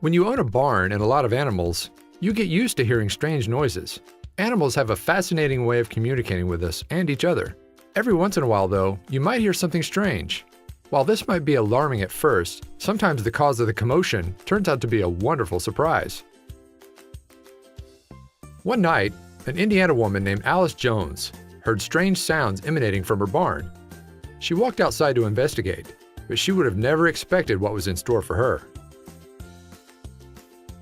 When you own a barn and a lot of animals, you get used to hearing strange noises. Animals have a fascinating way of communicating with us and each other. Every once in a while, though, you might hear something strange. While this might be alarming at first, sometimes the cause of the commotion turns out to be a wonderful surprise. One night, an Indiana woman named Alice Jones heard strange sounds emanating from her barn. She walked outside to investigate, but she would have never expected what was in store for her.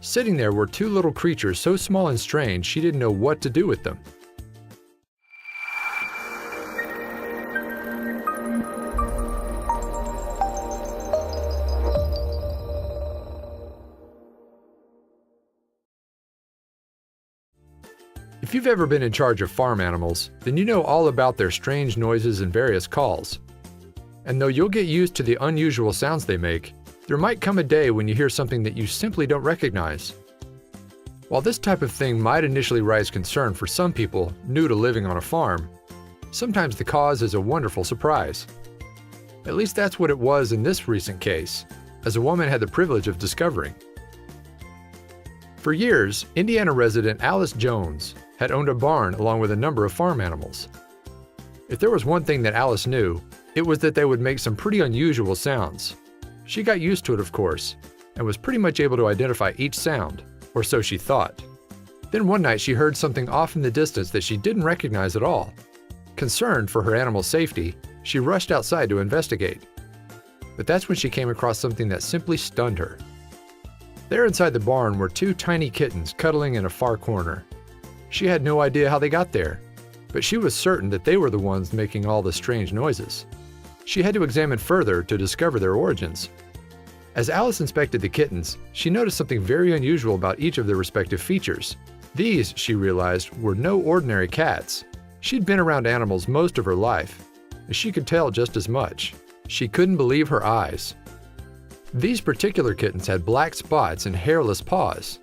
Sitting there were two little creatures so small and strange she didn't know what to do with them. If you've ever been in charge of farm animals, then you know all about their strange noises and various calls. And though you'll get used to the unusual sounds they make, there might come a day when you hear something that you simply don't recognize. While this type of thing might initially raise concern for some people new to living on a farm, sometimes the cause is a wonderful surprise. At least that's what it was in this recent case, as a woman had the privilege of discovering. For years, Indiana resident Alice Jones had owned a barn along with a number of farm animals. If there was one thing that Alice knew, it was that they would make some pretty unusual sounds. She got used to it, of course, and was pretty much able to identify each sound, or so she thought. Then one night she heard something off in the distance that she didn't recognize at all. Concerned for her animal's safety, she rushed outside to investigate. But that's when she came across something that simply stunned her. There inside the barn were two tiny kittens cuddling in a far corner. She had no idea how they got there, but she was certain that they were the ones making all the strange noises. She had to examine further to discover their origins. As Alice inspected the kittens, she noticed something very unusual about each of their respective features. These, she realized, were no ordinary cats. She'd been around animals most of her life, and she could tell just as much. She couldn't believe her eyes. These particular kittens had black spots and hairless paws,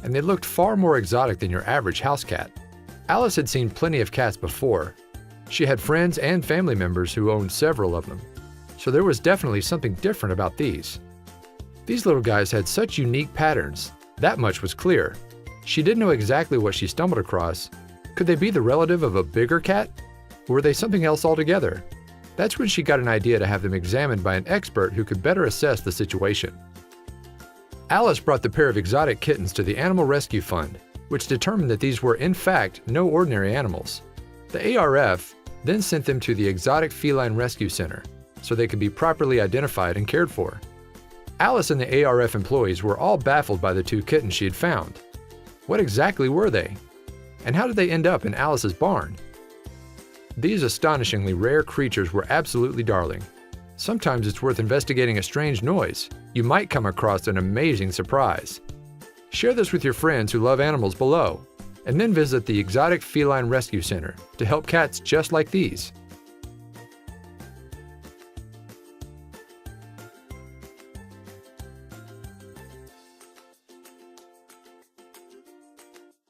and they looked far more exotic than your average house cat. Alice had seen plenty of cats before. She had friends and family members who owned several of them, so there was definitely something different about these. These little guys had such unique patterns, that much was clear. She didn't know exactly what she stumbled across. Could they be the relative of a bigger cat? Or were they something else altogether? That's when she got an idea to have them examined by an expert who could better assess the situation. Alice brought the pair of exotic kittens to the Animal Rescue Fund, which determined that these were in fact no ordinary animals. The ARF then sent them to the Exotic Feline Rescue Center so they could be properly identified and cared for. Alice and the ARF employees were all baffled by the two kittens she had found. What exactly were they? And how did they end up in Alice's barn? These astonishingly rare creatures were absolutely darling. Sometimes it's worth investigating a strange noise. You might come across an amazing surprise. Share this with your friends who love animals below, and then visit the Exotic Feline Rescue Center to help cats just like these.